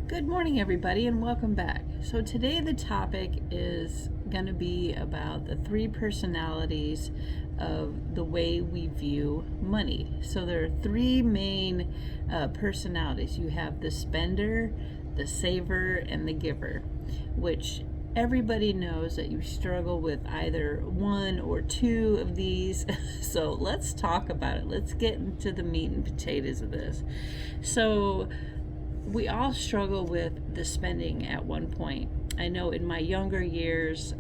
Good morning, everybody, and welcome back. So, today the topic is going to be about the three personalities of the way we view money. So, there are three main personalities. You have the spender, the saver, and the giver, which everybody knows that you struggle with either one or two of these. So, let's talk about it. Let's get into the meat and potatoes of this. So, we all struggle with the spending at one point. I know in my younger years,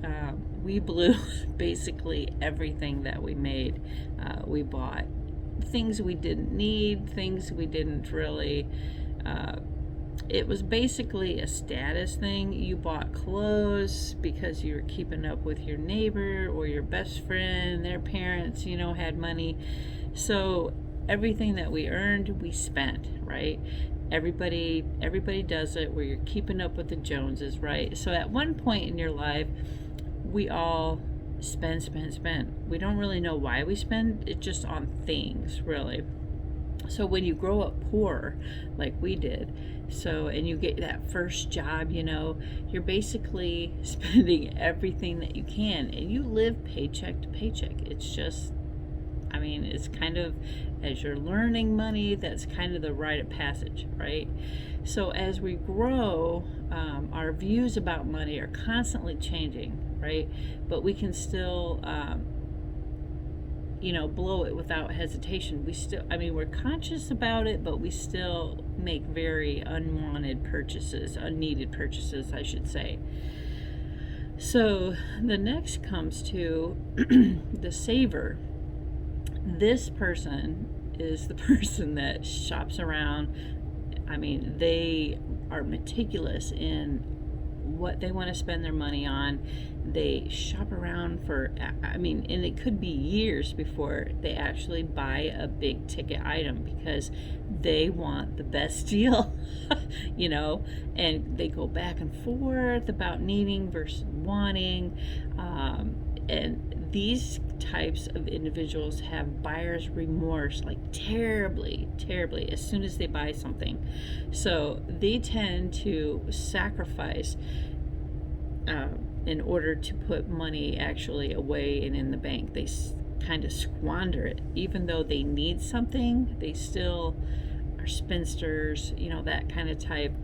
we blew basically everything that we made. We bought things we didn't need, things we didn't really. It was basically a status thing. You bought clothes because you were keeping up with your neighbor or your best friend, their parents, had money. So everything that we earned, we spent, right? Everybody does it where you're keeping up with the Joneses, right? So at one point in your life, we all spend. We don't really know why we spend. It's just on things, really. So when you grow up poor, like we did, and you get that first job, you're basically spending everything that you can, and you live paycheck to paycheck. It's kind of, as you're learning money, that's kind of the rite of passage, right? So as we grow, our views about money are constantly changing, right? But we can still, blow it without hesitation. We're conscious about it, but we still make very unneeded purchases, I should say. So the next comes to the saver. This person is the person that shops around. They are meticulous in what they want to spend their money on. They shop around and it could be years before they actually buy a big ticket item because they want the best deal, and they go back and forth about needing versus wanting. And these types of individuals have buyer's remorse, like terribly as soon as they buy something. So they tend to sacrifice in order to put money actually away and in the bank. They kind of squander it. Even though they need something, they still are spinsters, that kind of type.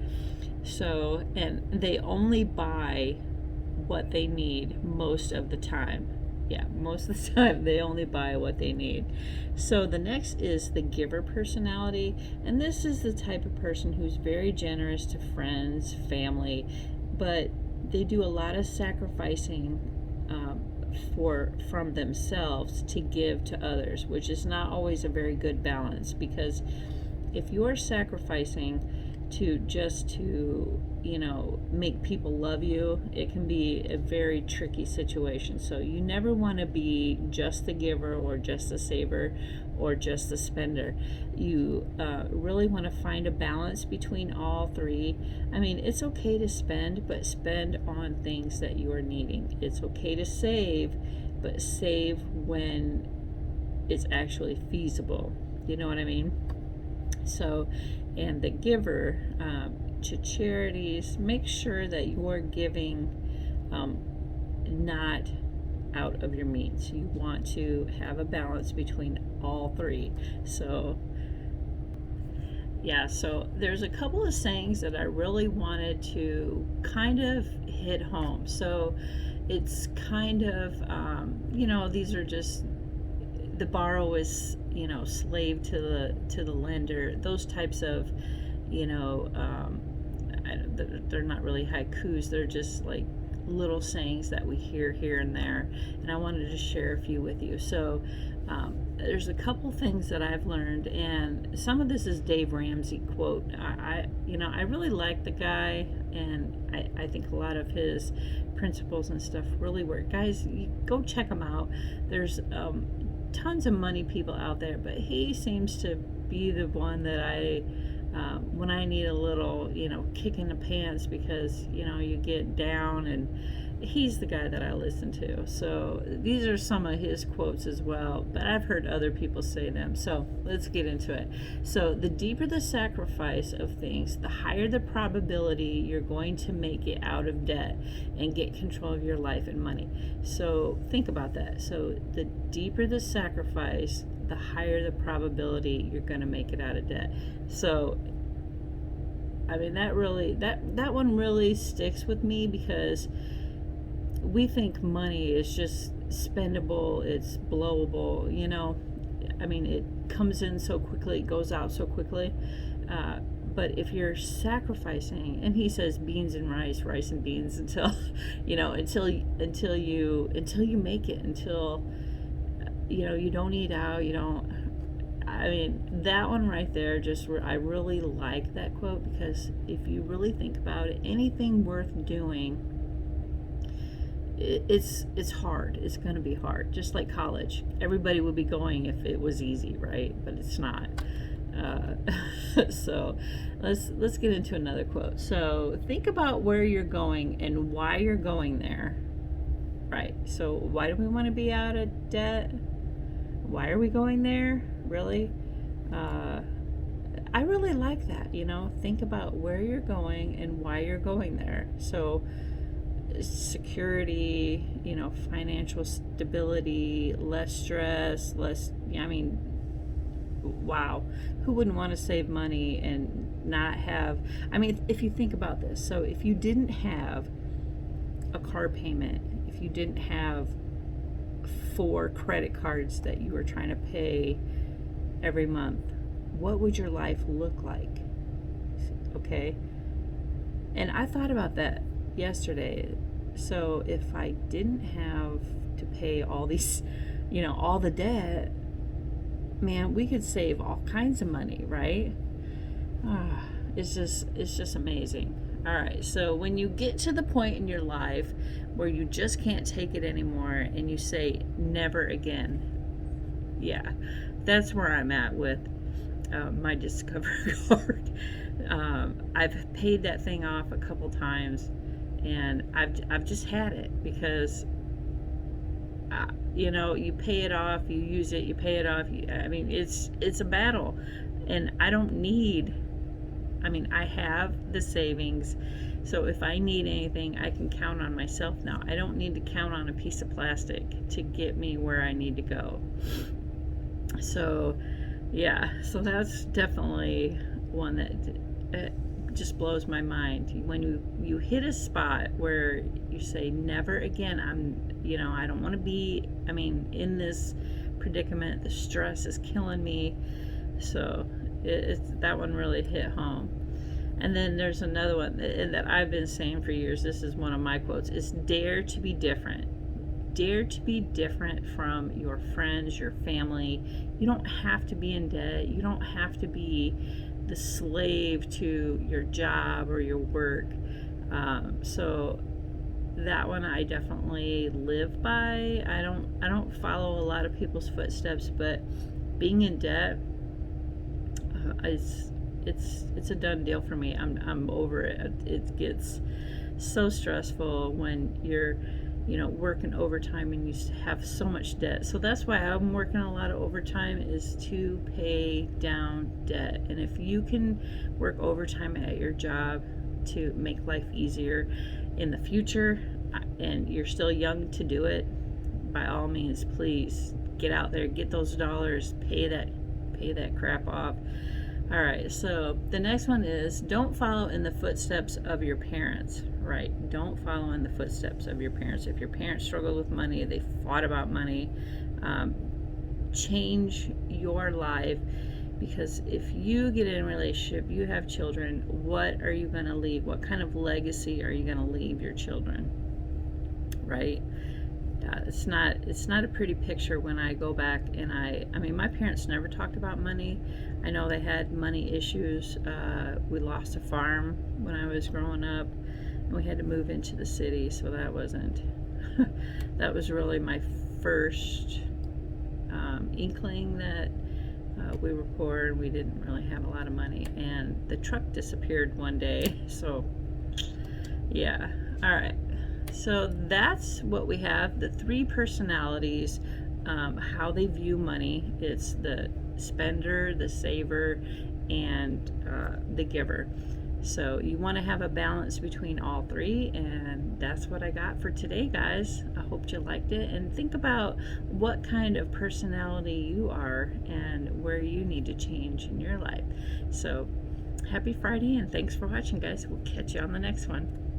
So, and they only buy what they need most of the time. Yeah, most of the time they only buy what they need. So the next is the giver personality, and this is the type of person who's very generous to friends, family, but they do a lot of sacrificing from themselves to give to others, which is not always a very good balance, because if you're sacrificing to make people love you, it can be a very tricky situation. So you never want to be just the giver or just the saver or just the spender. You really want to find a balance between all three. It's okay to spend, but spend on things that you are needing. It's okay to save, but save when it's actually feasible. You know what I mean? So, and the giver, to charities, make sure that you're giving not out of your means. You want to have a balance between all three. So there's a couple of sayings that I really wanted to kind of hit home. So it's kind of, these are just, the borrow is, slave to the lender. Those types of, they're not really haikus. They're just like little sayings that we hear here and there. And I wanted to share a few with you. So there's a couple things that I've learned, and some of this is Dave Ramsey quote. I really like the guy, and I think a lot of his principles and stuff really work. Guys, go check him out. There's tons of money people out there, but he seems to be the one that when I need a little, kick in the pants, because you get down and he's the guy that I listen to. So these are some of his quotes as well, but I've heard other people say them. So let's get into it. So the deeper the sacrifice of things, the higher the probability you're going to make it out of debt and get control of your life and money. So think about that. So the deeper the sacrifice, the higher the probability you're going to make it out of debt. So I mean, that one really sticks with me, because we think money is just spendable, it's blowable, you know. I mean, it comes in so quickly, it goes out so quickly. But if you're sacrificing, and he says beans and rice, rice and beans, until you know, until you make it, until you know, you don't eat out, you don't. I mean, that one right there, I really like that quote, because if you really think about it, anything worth doing, it's hard. It's going to be hard. Just like college, everybody would be going if it was easy, right? But it's not. So let's get into another quote. So think about where you're going and why you're going there, right? So why do we want to be out of debt? Why are we going there? Really? I really like that, you know. Think about where you're going and why you're going there. So security, you know, financial stability, less stress, I mean, wow, who wouldn't want to save money and not have, I mean, if you think about this, so if you didn't have a car payment, if you didn't have 4 credit cards that you were trying to pay every month, what would your life look like? Okay. And I thought about that yesterday. So if I didn't have to pay all these, you know, all the debt, man, we could save all kinds of money, right? It's just amazing. All right, so when you get to the point in your life where you just can't take it anymore and you say never again, yeah, that's where I'm at with my Discover card. I've paid that thing off a couple times, and I've just had it, because you know, you pay it off, you use it, you pay it off. I mean, it's a battle, and I don't need. I mean, I have the savings, so if I need anything, I can count on myself now. I don't need to count on a piece of plastic to get me where I need to go. So, yeah, so that's definitely one that just blows my mind. When you hit a spot where you say, never again, I don't want to be, I mean, in this predicament, the stress is killing me. So that one really hit home. And then there's another one that I've been saying for years. This is one of my quotes, is dare to be different. Dare to be different from your friends, your family. You don't have to be in debt. You don't have to be the slave to your job or your work. So that one I definitely live by. I don't follow a lot of people's footsteps, but being in debt, it's a done deal for me. I'm over it. It gets so stressful when you're, you know, working overtime and you have so much debt. So that's why I'm working a lot of overtime, is to pay down debt. And if you can work overtime at your job to make life easier in the future, and you're still young to do it, by all means, please get out there, get those dollars, pay that crap off. All right, so the next one is don't follow in the footsteps of your parents, right? Don't follow in the footsteps of your parents. If your parents struggled with money, they fought about money, change your life, because if you get in a relationship, you have children, what are you going to leave? What kind of legacy are you going to leave your children, right? It's not a pretty picture when I go back, and I mean, my parents never talked about money. I know they had money issues. We lost a farm when I was growing up, and we had to move into the city, so that was really my first inkling that we were poor and we didn't really have a lot of money, and the truck disappeared one day. So yeah, all right. So that's what we have, the three personalities, how they view money. It's the spender, the saver, and the giver. So you want to have a balance between all three, and that's what I got for today, guys. I hope you liked it, and think about what kind of personality you are and where you need to change in your life. So happy Friday, and thanks for watching, guys. We'll catch you on the next one.